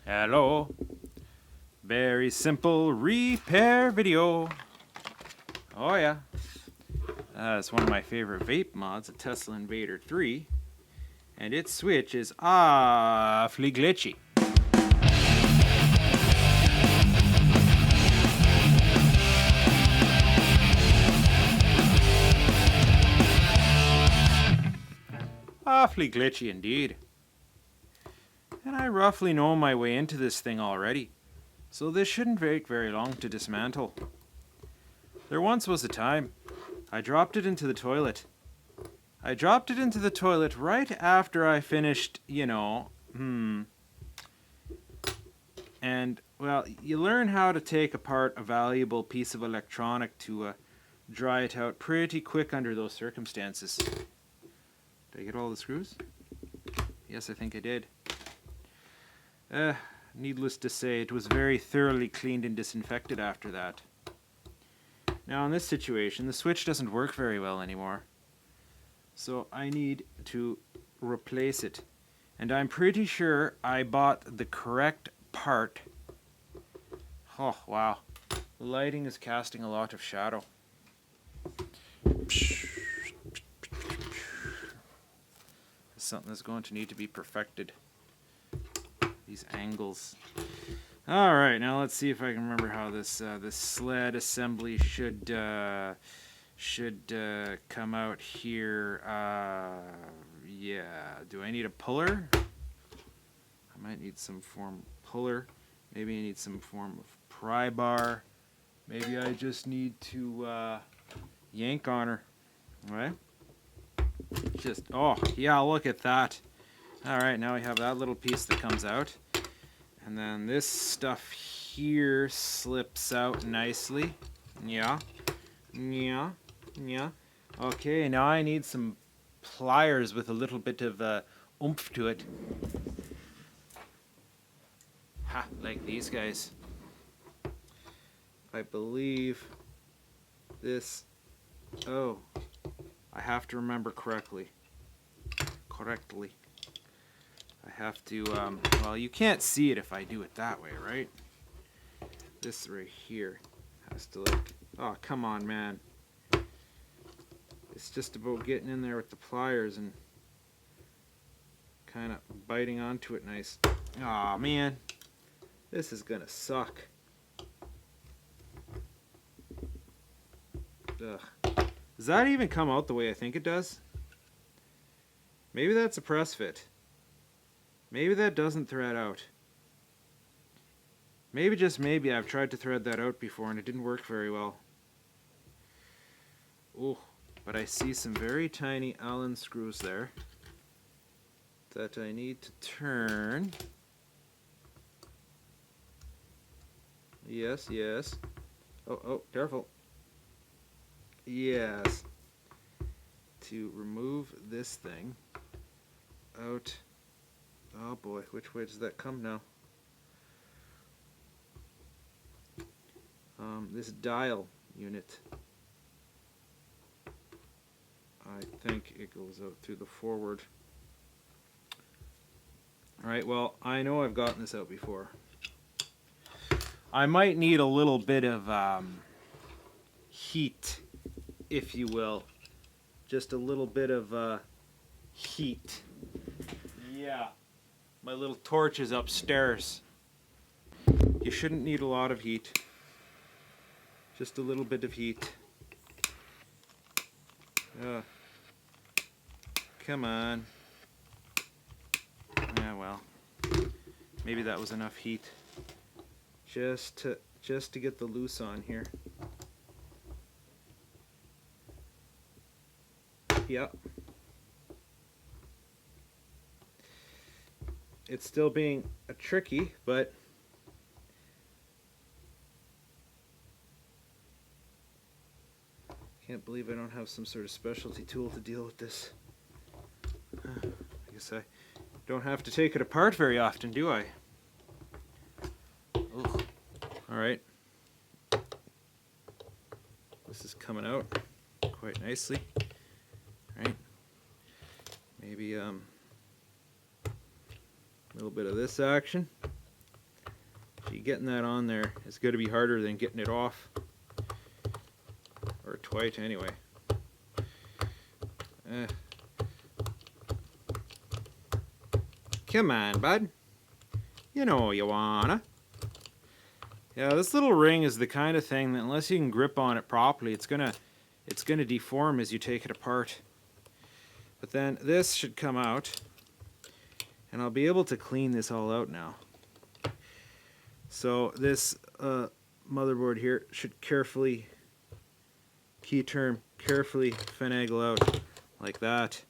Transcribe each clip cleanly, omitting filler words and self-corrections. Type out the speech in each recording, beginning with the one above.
Hello. Very simple repair video. Oh yeah. It's one of my favorite vape mods, a Tesla Invader 3. And its switch is awfully glitchy. Awfully glitchy indeed. And I roughly know my way into this thing already, so this shouldn't take very long to dismantle. There once was a time I dropped it into the toilet. I dropped it into the toilet right after I finished, and, well, you learn how to take apart a valuable piece of electronic to dry it out pretty quick under those circumstances. Did I get all the screws? Yes, I think I did. Needless to say, it was very thoroughly cleaned and disinfected after that. Now in this situation, the switch doesn't work very well anymore. So I need to replace it. And I'm pretty sure I bought the correct part. Oh, wow. The lighting is casting a lot of shadow. Something that's going to need to be perfected. These angles. Alright, now let's see if I can remember how this this sled assembly should come out here. Yeah. Do I need a puller? I might need some form of puller. Maybe I need some form of pry bar. Maybe I just need to yank on her. Right? Just, oh, yeah, look at that. Alright, now we have that little piece that comes out. And then this stuff here slips out nicely. Yeah. Yeah. Yeah. Okay, now I need some pliers with a little bit of oomph to it. Ha, like these guys. I believe this... Oh, I have to remember correctly. I have to, well, you can't see it if I do it that way, right? This right here has to, like, oh, come on, man. It's just about getting in there with the pliers and kind of biting onto it nice. Aw, man. This is gonna suck. Ugh. Does that even come out the way I think it does? Maybe that's a press fit. Maybe that doesn't thread out. Maybe, just maybe, I've tried to thread that out before and it didn't work very well. Oh, but I see some very tiny Allen screws there that I need to turn. Yes, yes. Oh, careful. Yes. To remove this thing out. Oh boy, which way does that come now? This dial unit. I think it goes out through the forward. Alright, well, I know I've gotten this out before. I might need a little bit of heat, if you will. Just a little bit of heat. Yeah. My little torch is upstairs. You shouldn't need a lot of heat. Just a little bit of heat. Come on. Yeah, well. Maybe that was enough heat. Just to get the loose on here. Yep. It's still being tricky, but can't believe I don't have some sort of specialty tool to deal with this. I guess I don't have to take it apart very often, do I? Alright. This is coming out quite nicely. Right? Maybe a little bit of this action. Gee, getting that on there is going to be harder than getting it off. Or twice anyway. Come on, bud. You know you wanna. Yeah, this little ring is the kind of thing that unless you can grip on it properly, it's gonna deform as you take it apart. But then this should come out, and I'll be able to clean this all out now. So this motherboard here should carefully, key term, carefully finagle out like that.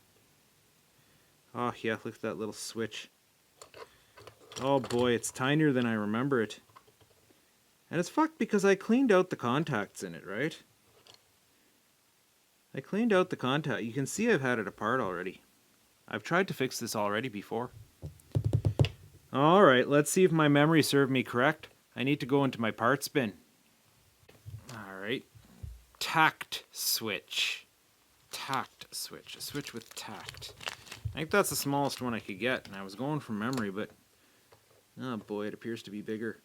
Oh yeah, look at that little switch. Oh boy, it's tinier than I remember it. And it's fucked because I cleaned out the contacts in it, right? I cleaned out the contact. You can see I've had it apart already. I've tried to fix this already before. Alright, let's see if my memory served me correct. I need to go into my parts bin. Alright. Tact switch. Tact switch. A switch with tact. I think that's the smallest one I could get, and I was going from memory, but oh boy, it appears to be bigger.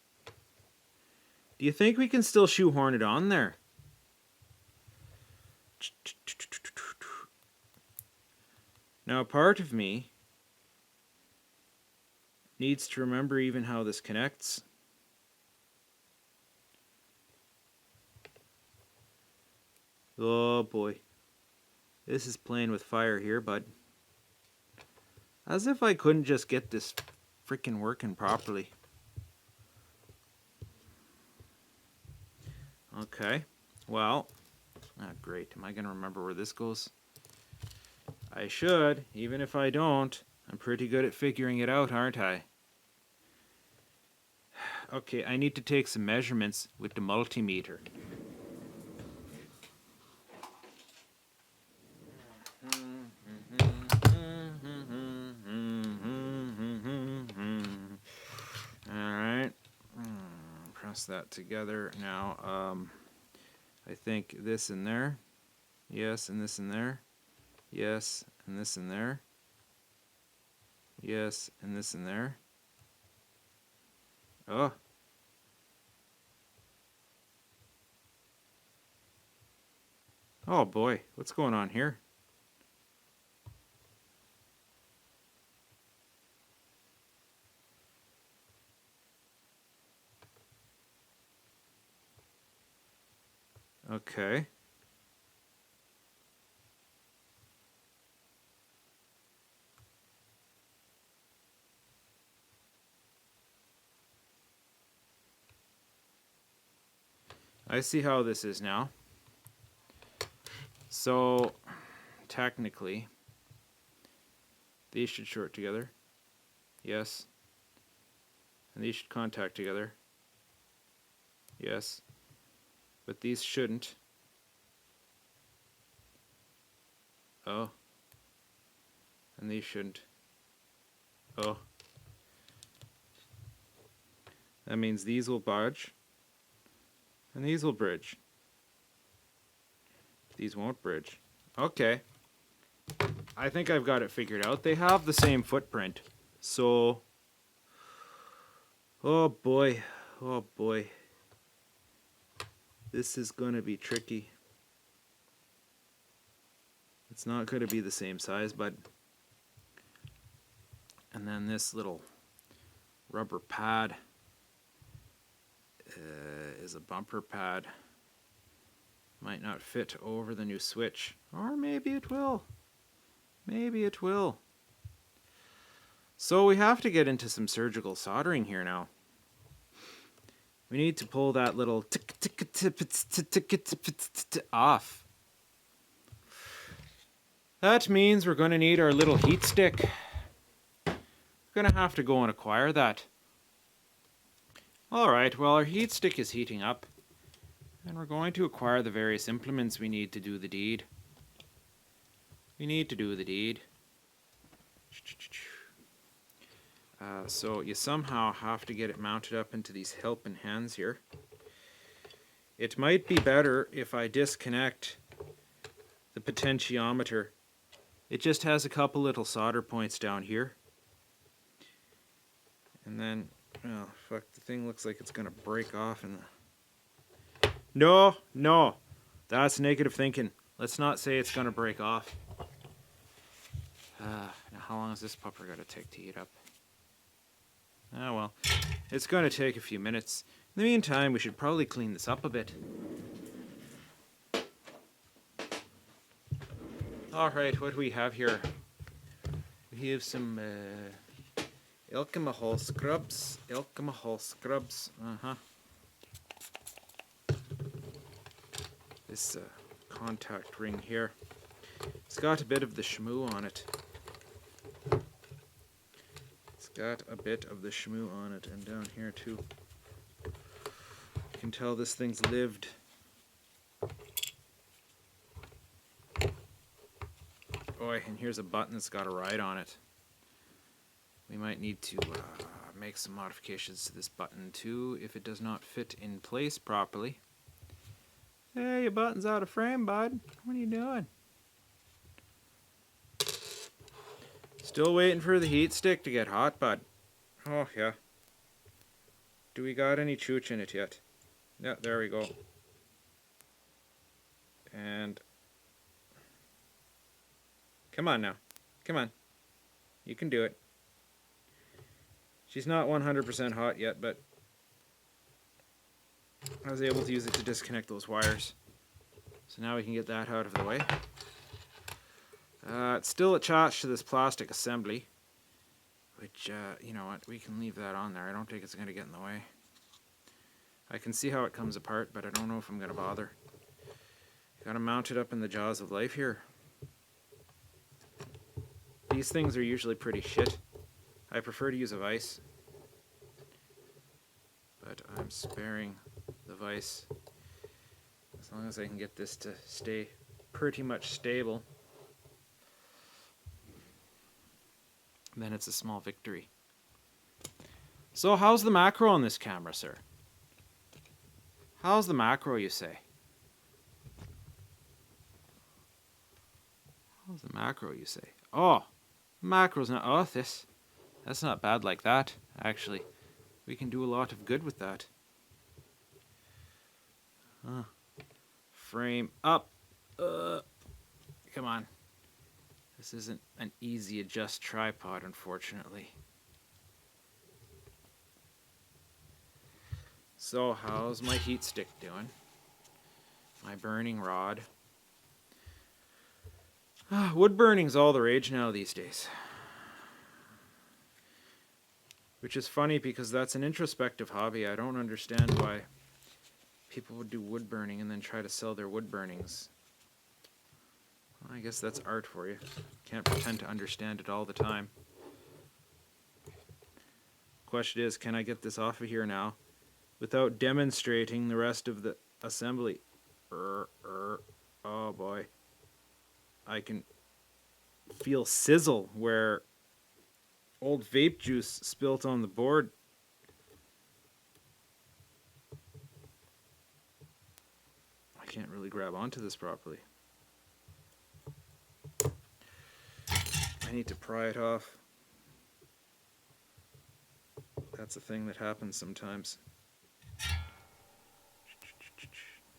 Do you think we can still shoehorn it on there? Now, part of me needs to remember even how this connects. Oh boy. This is playing with fire here, bud. As if I couldn't just get this freaking working properly. Okay. Well, great. Am I going to remember where this goes? I should. Even if I don't, I'm pretty good at figuring it out, aren't I? Okay, I need to take some measurements with the multimeter. Alright. Press that together. Now, I think this in there. Yes, and this in there. Yes, and this in there. Yes, and this in there. Oh. Oh boy, what's going on here? Okay. I see how this is now. So, technically, these should short together. Yes. And these should contact together. Yes. But these shouldn't. Oh. And these shouldn't. Oh. That means these will budge. And these will bridge. These won't bridge. Okay. I think I've got it figured out. They have the same footprint. So, oh boy. Oh boy. This is going to be tricky. It's not going to be the same size, but... And then this little rubber pad is a bumper pad. Might not fit over the new switch. Or maybe it will. Maybe it will. So we have to get into some surgical soldering here now. We need to pull that little off. That means we're going to need our little heat stick. We're going to have to go and acquire that. Alright, well our heat stick is heating up. And we're going to acquire the various implements we need to do the deed. We need to do the deed. So you somehow have to get it mounted up into these helping hands here. It might be better if I disconnect the potentiometer. It just has a couple little solder points down here. And then Oh, fuck, the thing looks like it's gonna break off in the... No, no. That's negative thinking. Let's not say it's gonna break off. Now how long is this pupper gonna take to heat up? Ah, well, it's gonna take a few minutes. In the meantime, we should probably clean this up a bit. Alright, what do we have here? We have some alcohol scrubs. Alcohol scrubs. This contact ring here. It's got a bit of the shmoo on it. It's got a bit of the shmoo on it, and down here too. You can tell this thing's lived. Boy, and here's a button that's got a ride on it. We might need to make some modifications to this button too if it does not fit in place properly. Hey, your button's out of frame, bud. What are you doing? Still waiting for the heat stick to get hot, bud. Oh, yeah. Do we got any chooch in it yet? Yeah, there we go. And... come on now. Come on. You can do it. She's not 100% hot yet, but I was able to use it to disconnect those wires. So now we can get that out of the way. It's still attached to this plastic assembly, which, you know what, we can leave that on there. I don't think it's going to get in the way. I can see how it comes apart, but I don't know if I'm going to bother. Gotta mount it up in the jaws of life here. These things are usually pretty shit. I prefer to use a vise, but I'm sparing the vise as long as I can get this to stay pretty much stable. Then it's a small victory. So how's the macro on this camera, sir? How's the macro, you say? How's the macro, you say? Oh, macro's not... oh, that's not bad like that, actually. We can do a lot of good with that. Frame up. Come on. This isn't an easy adjust tripod, unfortunately. So, how's my heat stick doing? My burning rod. Wood burning's all the rage now these days. Which is funny because that's an introspective hobby. I don't understand why people would do wood burning and then try to sell their wood burnings. Well, I guess that's art for you. Can't pretend to understand it all the time. Question is, can I get this off of here now without demonstrating the rest of the assembly? Oh boy. I can feel sizzle where old vape juice spilt on the board. I can't really grab onto this properly. I need to pry it off. That's a thing that happens sometimes.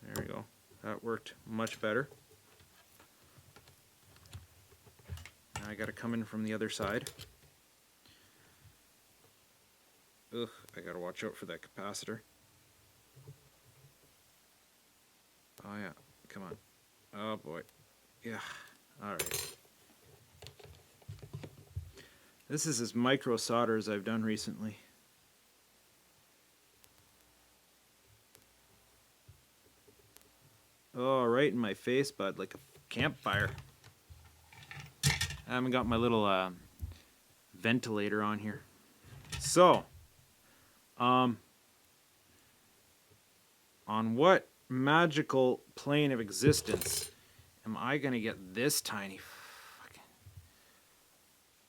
There we go. That worked much better. Now I gotta come in from the other side. Ugh, I gotta watch out for that capacitor. Oh yeah, come on. Oh boy. Yeah, alright. This is as micro solder as I've done recently. Oh, right in my face, bud, like a campfire. I haven't got my little ventilator on here. So, on what magical plane of existence am I gonna get this tiny fucking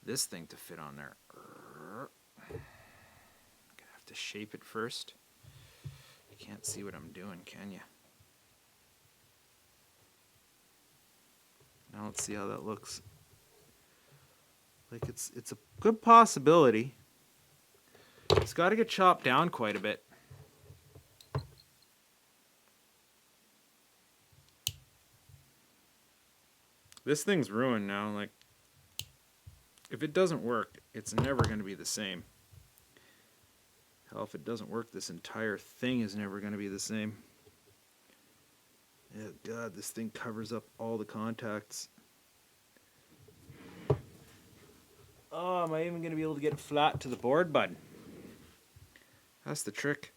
this thing to fit on there? I'm gonna have to shape it first. You can't see what I'm doing, can you? Now let's see how that looks. Like it's a good possibility It's got to get chopped down quite a bit. This thing's ruined now. Like, if it doesn't work, it's never going to be the same. Hell, if it doesn't work, this entire thing is never going to be the same. Oh God, this thing covers up all the contacts. Oh, am I even going to be able to get it flat to the board, bud? That's the trick.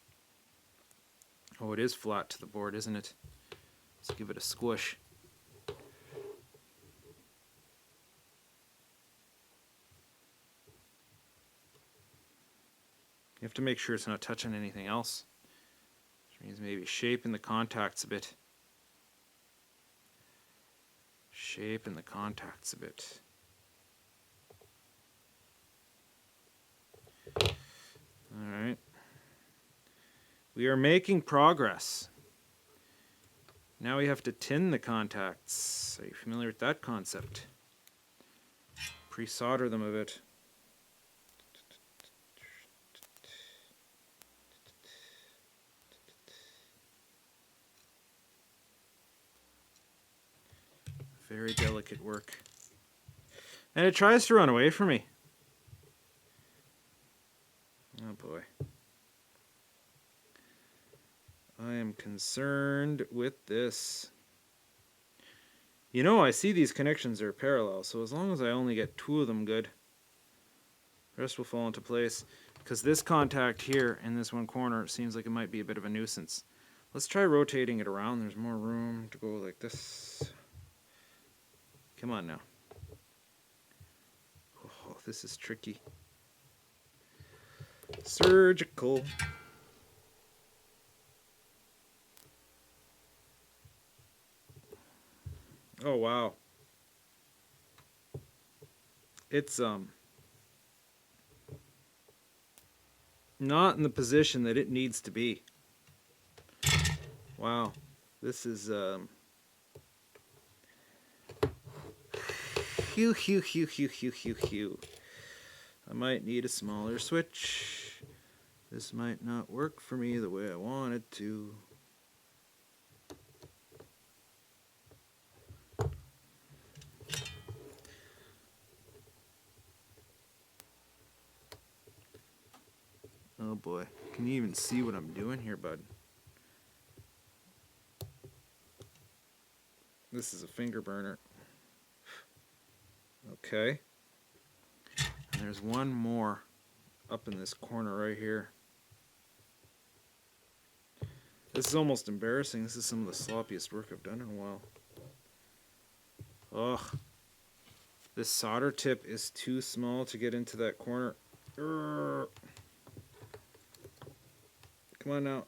Oh, it is flat to the board, isn't it? Let's give it a squish. You have to make sure it's not touching anything else. Which means maybe shaping the contacts a bit. Shaping the contacts a bit. Alright. We are making progress. Now we have to tin the contacts. Are you familiar with that concept? Pre-solder them a bit. Very delicate work. And it tries to run away from me. Oh boy. I am concerned with this. You know, I see these connections are parallel, so as long as I only get 2 of them good, the rest will fall into place. Because this contact here in this one corner, it seems like it might be a bit of a nuisance. Let's try rotating it around. There's more room to go like this. Come on now. Oh, this is tricky. Surgical. Oh wow. It's not in the position that it needs to be. Wow. This is Hew. I might need a smaller switch. This might not work for me the way I want it to. Oh boy. Can you even see what I'm doing here, bud? This is a finger burner. Okay. And there's one more up in this corner right here. This is almost embarrassing. This is some of the sloppiest work I've done in a while. Ugh. This solder tip is too small to get into that corner. Urgh. Come on now.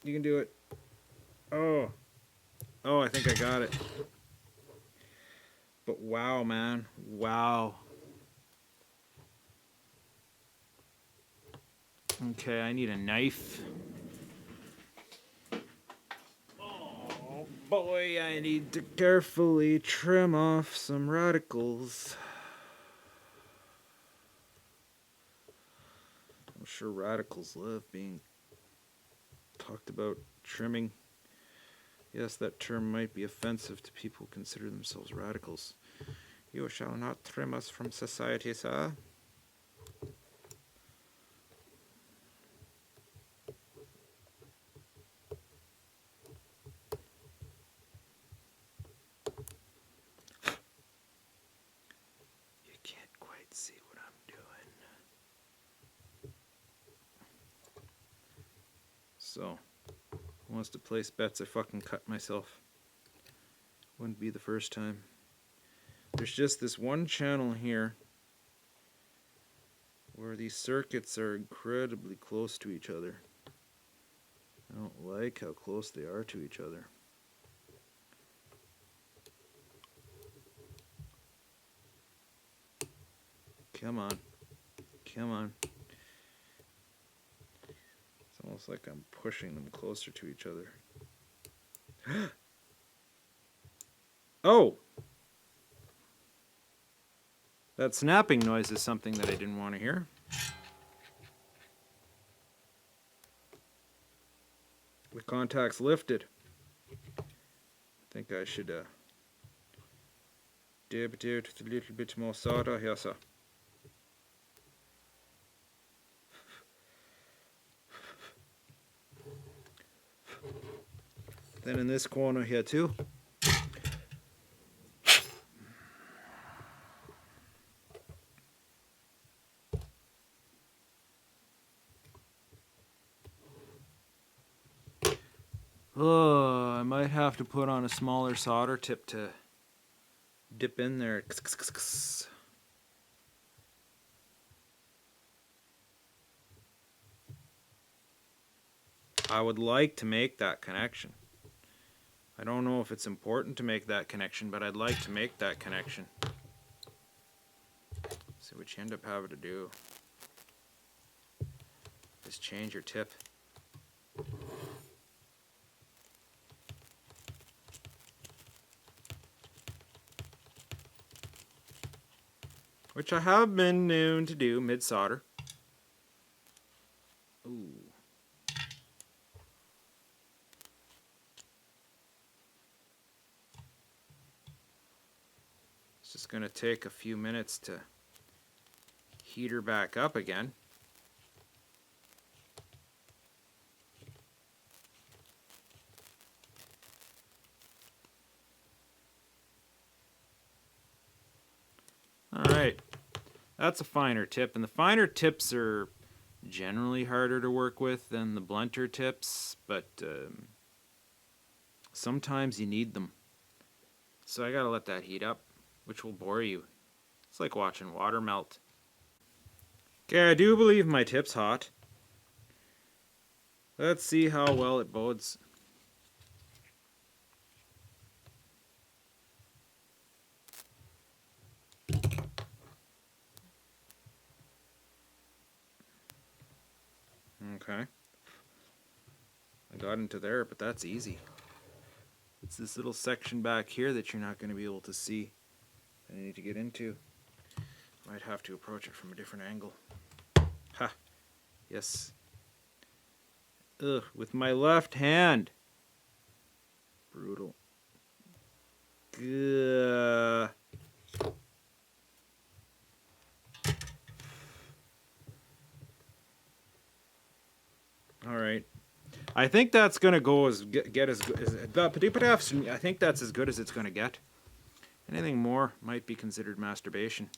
You can do it. Oh. Oh, I think I got it. But wow, man. Wow. Okay, I need a knife. Oh boy, I need to carefully trim off some radicals. I'm sure radicals love being talked about trimming. Yes, that term might be offensive to people who consider themselves radicals. You shall not trim us from society, sir. You can't quite see what I'm doing. So, who wants to place bets I fucking cut myself? Wouldn't be the first time. There's just this one channel here where these circuits are incredibly close to each other. I don't like how close they are to each other. Come on. Come on. It's almost like I'm pushing them closer to each other. Oh! That snapping noise is something that I didn't want to hear. The contact's lifted. I think I should dab it out with a little bit more solder here, sir. Then in this corner here too. Oh, I might have to put on a smaller solder tip to dip in there. I would like to make that connection. I don't know if it's important to make that connection, but I'd like to make that connection. See what you end up having to do is change your tip. Which I have been known to do mid-solder. Ooh. It's just going to take a few minutes to heat her back up again. Alright, that's a finer tip, and the finer tips are generally harder to work with than the blunter tips, but sometimes you need them. So I gotta let that heat up, which will bore you. It's like watching water melt. Okay, I do believe my tip's hot. Let's see how well it bodes. Okay. I got into there, but that's easy. It's this little section back here that you're not going to be able to see that I need to get into. Might have to approach it from a different angle. Ha! Yes. Ugh, with my left hand. Brutal. Gah. Alright. I think that's gonna go as get as good as I think that's as good as it's gonna get. Anything more might be considered masturbation.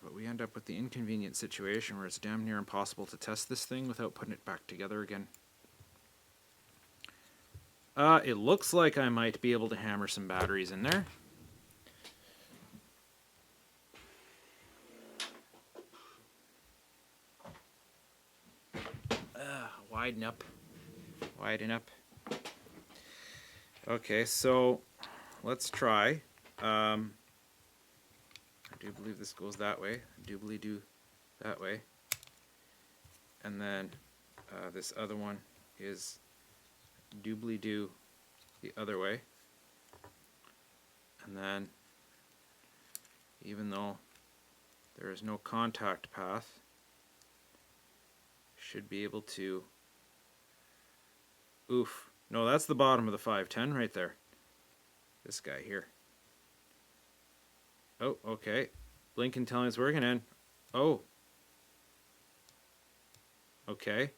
But we end up with the inconvenient situation where it's damn near impossible to test this thing without putting it back together again. It looks like I might be able to hammer some batteries in there. Widen up. Widen up. Okay, so let's try. I do believe this goes that way. I do believe that way. And then this other one is doobly do the other way. And then, even though there is no contact path, should be able to. Oof. No, that's the bottom of the 510 right there. This guy here. Oh, okay. Blinking telling it's working in. Oh. Okay.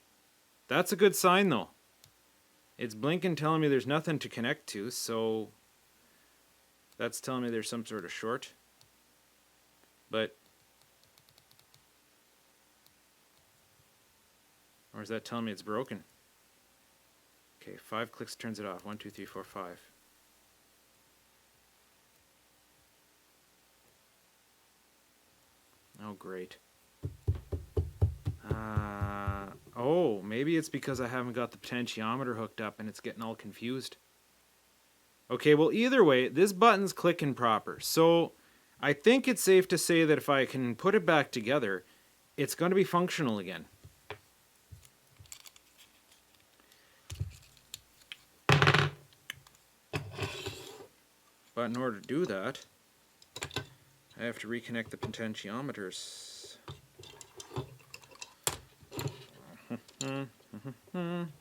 That's a good sign though. It's blinking telling me there's nothing to connect to, so that's telling me there's some sort of short. But or is that telling me it's broken? Okay, 5 clicks turns it off. 1, 2, 3, 4, 5. Oh, great. Oh, maybe it's because I haven't got the potentiometer hooked up and it's getting all confused. Okay, well, either way, this button's clicking proper. So I think it's safe to say that if I can put it back together, it's going to be functional again. But in order to do that, I have to reconnect the potentiometers. In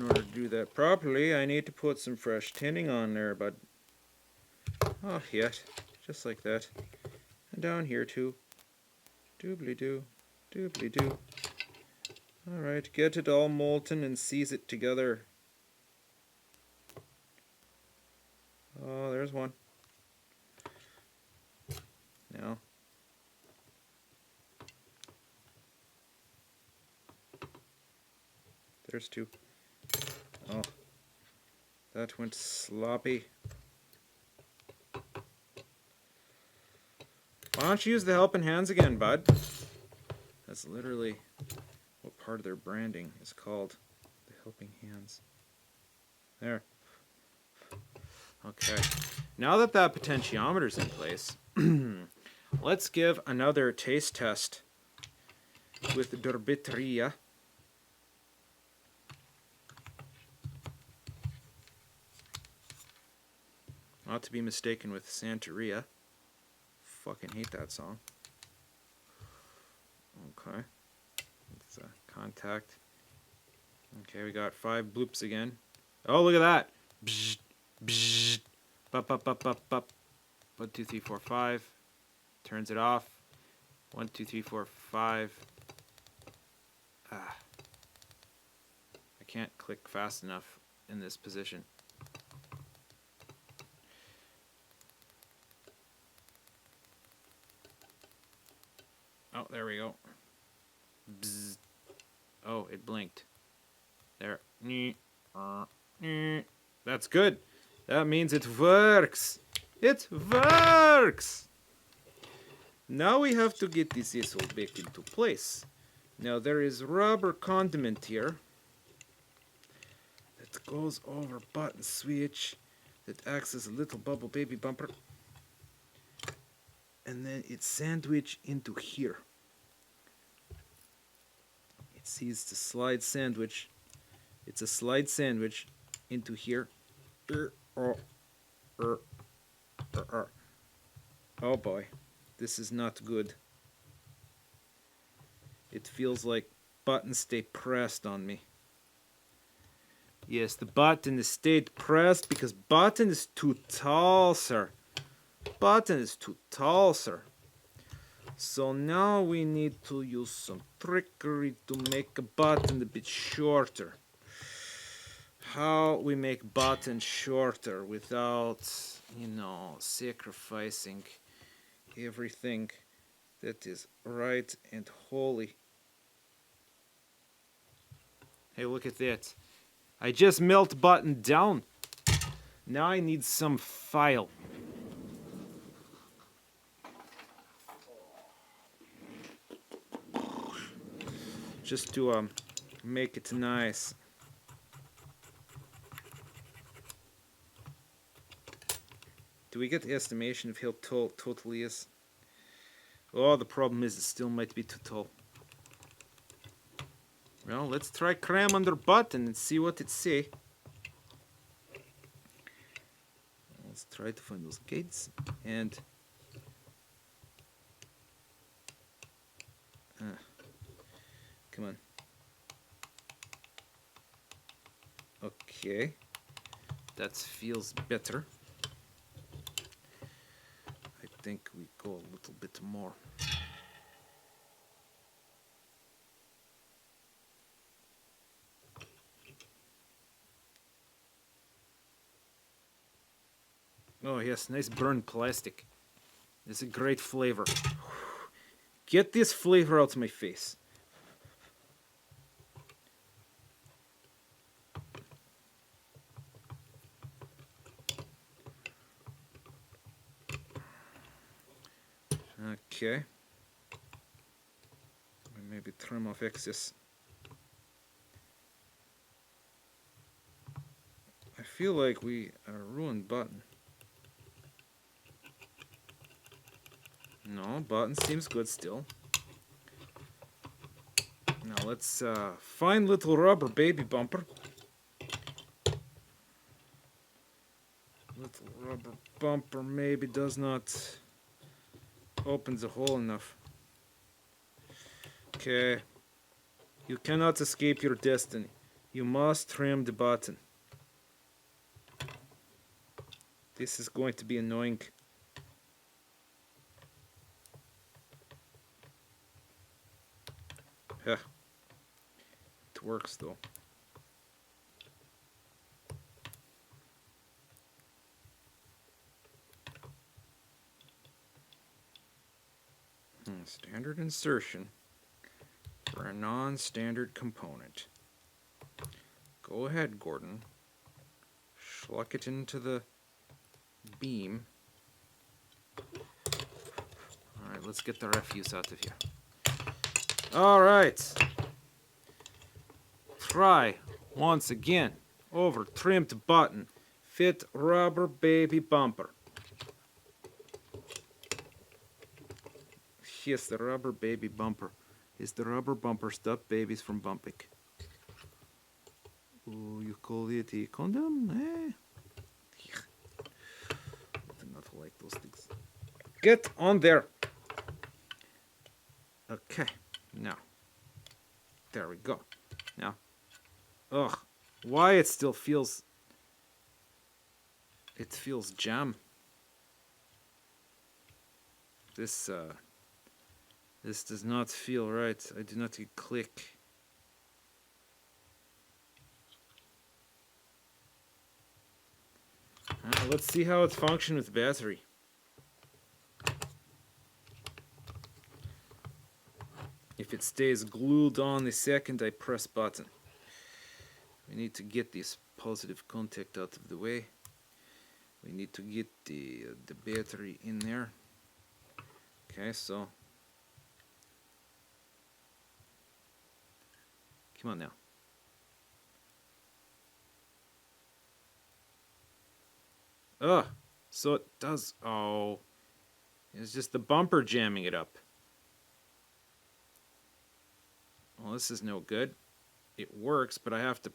order to do that properly, I need to put some fresh tinning on there, but oh, yes, just like that. And down here too. Doobly-doo, doobly-doo. Alright, get it all molten and seize it together. Oh, there's one. Now. There's two. Oh, that went sloppy. Why don't you use the helping hands again, bud? That's literally what part of their branding is called. The helping hands. There. Okay. Now that that potentiometer's in place, let's give another taste test with the Dorbiteria. Not to be mistaken with Santeria. Fucking hate that song. Okay. It's contact. Okay, we got 5 bloops again. Oh, look at that. Bzz, bzz, bup, bup, bup, bup, bup. 1, 2, 3, 4, 5. Turns it off. 1, 2, 3, 4, 5. Ah. I can't click fast enough in this position. Oh, there we go. Bzz. Oh, it blinked. There. That's good. That means it works. It works! Now we have to get this all back into place. Now there is rubber condiment here that goes over button switch that acts as a little bubble baby bumper. And then it's sandwiched into here. It sees the slide sandwich. It's a slide sandwich into here. Oh boy, this is not good. It feels like buttons stay pressed on me. Yes, the button is stayed pressed because button is too tall, sir. Button is too tall, sir. So now we need to use some trickery to make a button a bit shorter. How we make button shorter without, sacrificing everything that is right and holy. Hey, look at that. I just melt button down. Now I need some file. Just to make it nice. Do we get the estimation of how tall totally is? Oh, the problem is it still might be too tall. Well, let's try cram under button and see what it say. Let's try to find those gates and come on. Okay, that feels better. I think we go a little bit more. Oh yes, nice burned plastic. It's a great flavor. Get this flavor out of my face. Okay. Maybe trim off excess. I feel like we ruined button. No, button seems good still. Now let's find little rubber baby bumper. Little rubber bumper maybe does not open the hole enough. Okay, You cannot escape your destiny. You must trim the button. This is going to be annoying. It works though. Standard insertion for a non-standard component. Go ahead, Gordon. Schluck it into the beam. Alright, let's get the refuse out of here. Alright. Try once again. Over trimmed button. Fit rubber baby bumper. Yes, the rubber baby bumper. Is the rubber bumper stop babies from bumping? Oh, you call it a condom? Eh? I do not like those things. Get on there. Okay, now. There we go. Now. Ugh. Why it still feels... It feels jam. This does not feel right. I do not get click. Let's see how it functions with battery. If it stays glued on the second I press button. We need to get this positive contact out of the way. We need to get the battery in there. Okay, so come on now. So it does. Oh, it's just the bumper jamming it up. Well, this is no good. It works, but I have to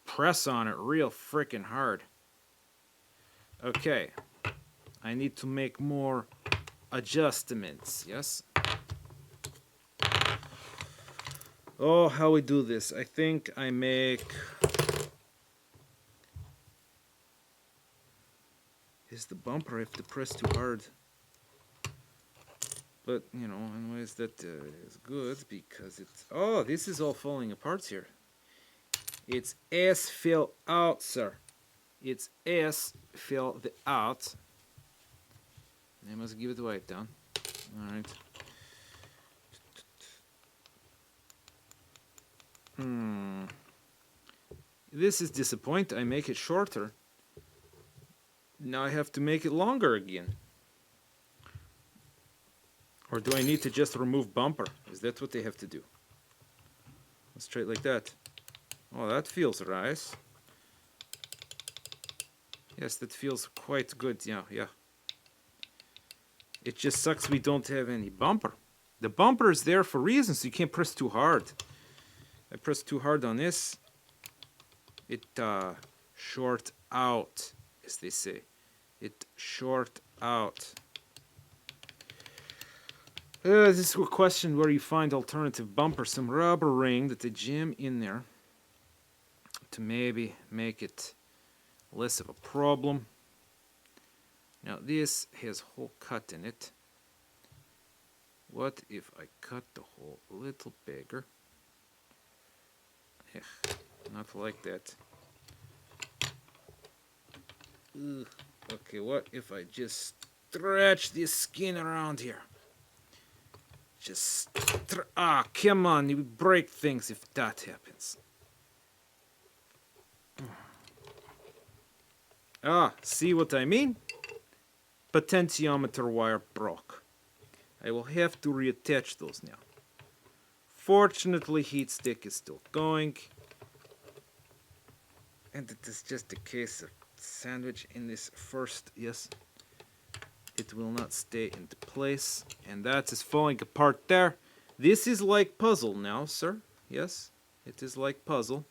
press on it real freaking hard. Okay. I need to make more adjustments, yes? Oh, how we do this? I think I make... Is the bumper, I have to press too hard. But, you know, anyways, that is good because it's... Oh, this is all falling apart here. It's S fill out, sir. It's S fill the out. I must give it a wipe down. Alright. This is disappointing. I make it shorter. Now I have to make it longer again. Or do I need to just remove bumper? Is that what they have to do? Let's try it like that. Oh, that feels nice. Yes, that feels quite good. Yeah. It just sucks we don't have any bumper. The bumper is there for reasons, so you can't press too hard. I press too hard on this. It short out, as they say. It short out. This is a question where you find alternative bumper. Some rubber ring that they jam in there to maybe make it less of a problem. Now this has hole cut in it. What if I cut the hole a little bigger? Not like that. Ugh. Okay, what if I just stretch this skin around here? Just... come on, you break things if that happens. See what I mean? Potentiometer wire broke. I will have to reattach those now. Fortunately, heat stick is still going. And it is just a case of sandwich in this first, yes. It will not stay into place. And that is falling apart there. This is like puzzle now, sir. Yes, it is like puzzle.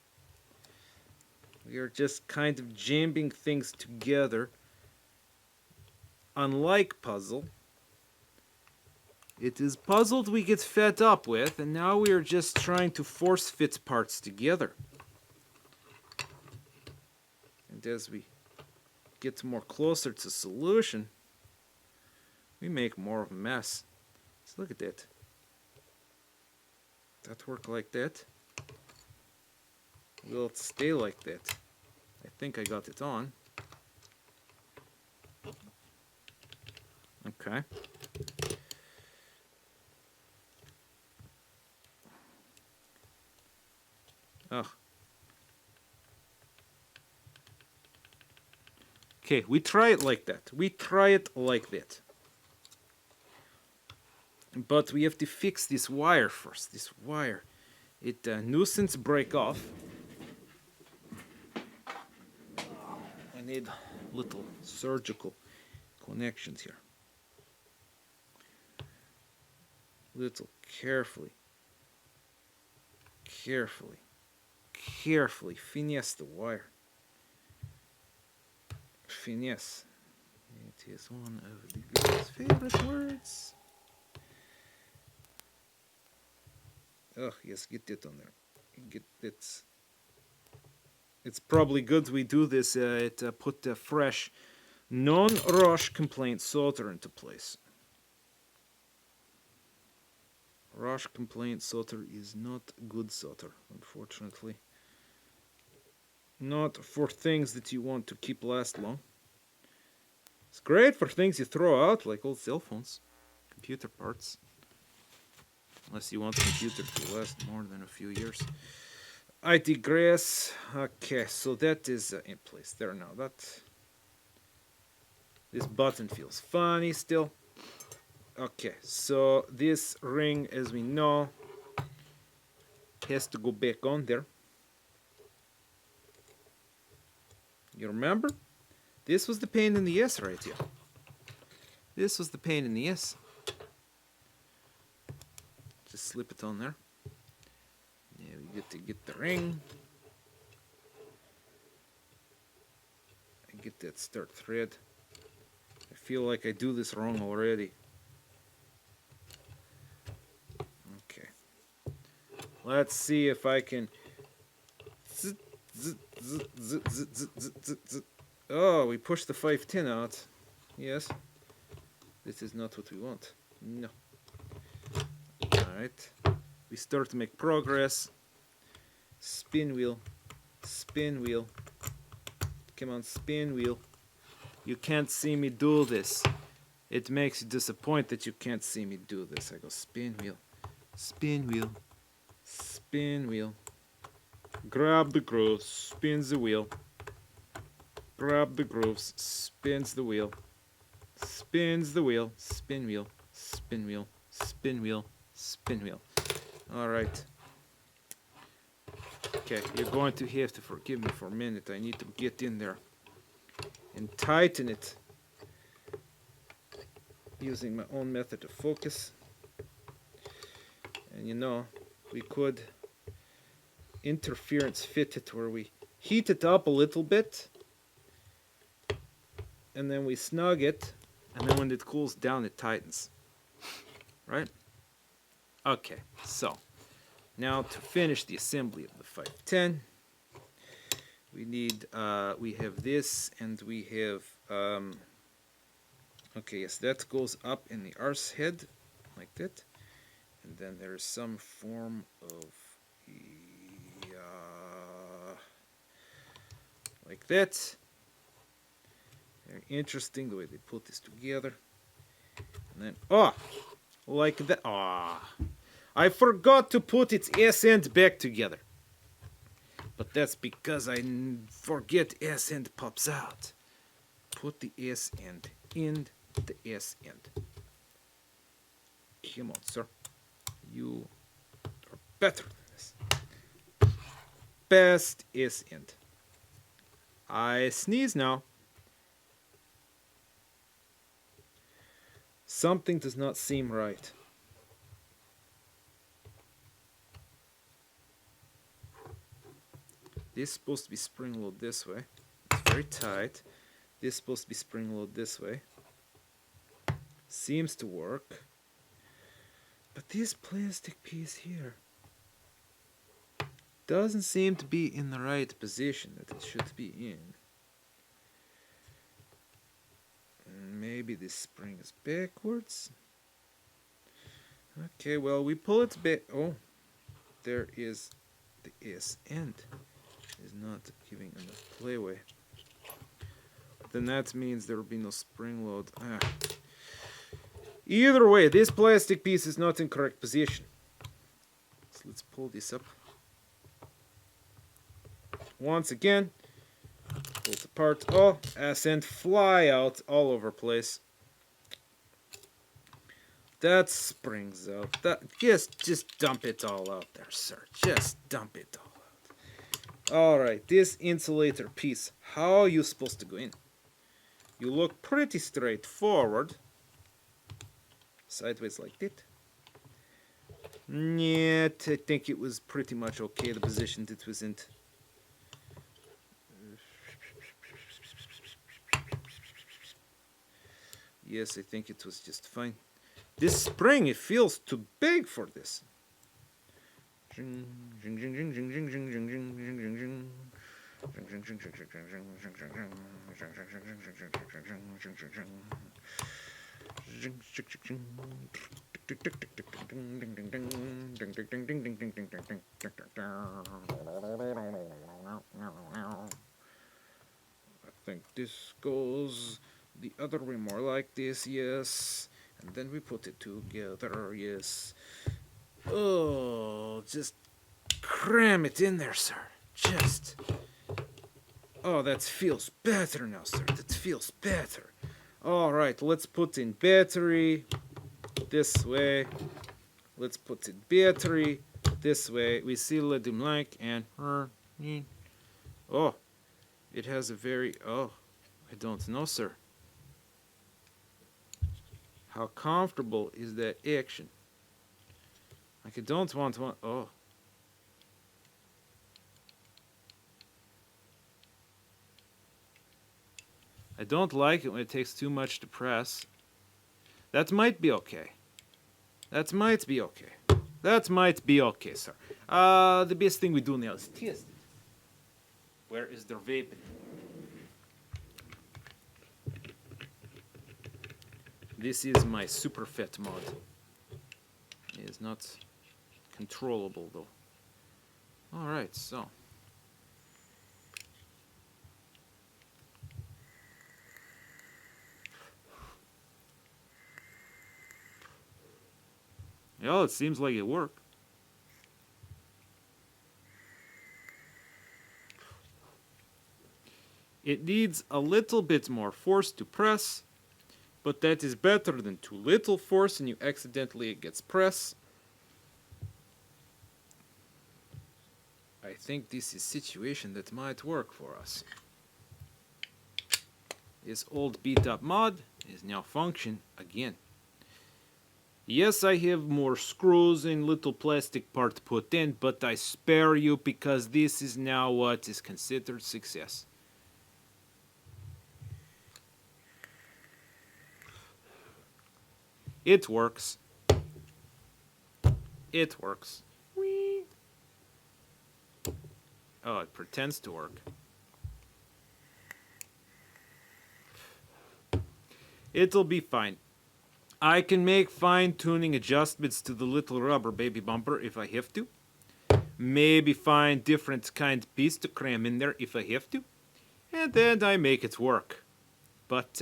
We are just kind of jamming things together. Unlike puzzle, It is puzzled we get fed up with, and now we are just trying to force fit parts together. And as we get more closer to solution, we make more of a mess. So look at that. That work like that? Will it stay like that? I think I got it on. Okay. Ugh. Okay, we try it like that. We try it like that. But we have to fix this wire first. This wire. It nuisance break off. I need little surgical connections here. Little carefully. Carefully finesse the wire. Finesse. It is one of the girl's favorite words. Oh, yes, get that on there. Get that. It's probably good we do this. Put the fresh, non-rush complaint solder into place. Rush complaint solder is not good solder, unfortunately. Not for things that you want to keep last long. It's great for things you throw out, like old cell phones, computer parts. Unless you want the computer to last more than a few years. I digress. Okay, so that is in place there now. This button feels funny still. Okay, so this ring, as we know, has to go back on there. You remember? This was the pain in the ass right here. This was the pain in the ass. Just slip it on there. Yeah, we get to get the ring. And get that start thread. I feel like I do this wrong already. Okay. Let's see if I can... Oh, we pushed the 510 out. Yes. This is not what we want. No. Alright. We start to make progress. Spin wheel. Spin wheel. Come on, spin wheel. You can't see me do this. It makes you disappointed that you can't see me do this. I go spin wheel. Spin wheel. Spin wheel. Grab the grooves. Spins the wheel. Grab the grooves. Spins the wheel. Spins the wheel. Spin wheel. Spin wheel. Spin wheel. Spin wheel. Alright. Okay, you're going to have to forgive me for a minute. I need to get in there and tighten it using my own method of focus. And you know, we could interference fit it where we heat it up a little bit and then we snug it, and then when it cools down it tightens. Right? Okay, so now to finish the assembly of the 510, we need, we have this, and we have, okay, yes, that goes up in the arse head, like that, and then there's some form of, like that. Very interesting the way they put this together, and then, oh, like that, I forgot to put its S end back together. But that's because I forget S end pops out. Put the S end in the S end. Come on, sir. You are better than this. Best S end. I sneeze now. Something does not seem right. This is supposed to be spring load this way. It's very tight. This is supposed to be spring load this way. Seems to work. this plastic piece here doesn't seem to be in the right position that it should be in. Maybe this spring is backwards. Okay, well, we pull it back. Oh, there is the S end. Is not giving enough playway. Then that means there will be no spring load. Either way, this plastic piece is not in correct position. So let's pull this up. Once again, pull it apart. Oh, and fly out all over place. That springs out. That just dump it all out there, sir. Just dump it all out. Alright, this insulator piece. How are you supposed to go in? You look pretty straightforward. Sideways like that. Yeah, I think it was pretty much okay, the position it was in. Yes, I think it was just fine. This spring, it feels too big for this. I think this goes the other way more like this, yes. And then we put it together, yes. Oh, just cram it in there, sir. Just. Oh, that feels better now, sir. That feels better. Alright, let's put in battery this way. Let's put in battery this way. We seal it in blank and oh, it has a very I don't know, sir. How comfortable is that action? Like I don't want one. Oh. I don't like it when it takes too much to press. That might be okay. That might be okay. That might be okay, sir. The best thing we do now is test it. Where is the vape? This is my super fat mod. It is not controllable though. Alright, so. Yeah, it seems like it worked. It needs a little bit more force to press, but that is better than too little force and you accidentally it gets press. I think this is a situation that might work for us. This old beat up mod is now function again. Yes, I have more screws and little plastic part put in, but I spare you because this is now what is considered success. It works. It works. Whee! Oh, it pretends to work. It'll be fine. I can make fine-tuning adjustments to the little rubber baby bumper if I have to. Maybe find different kind of piece to cram in there if I have to. And then I make it work. But,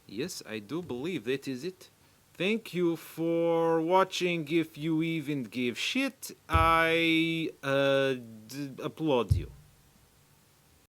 yes, I do believe that is it. Thank you for watching. If you even give shit, I applaud you.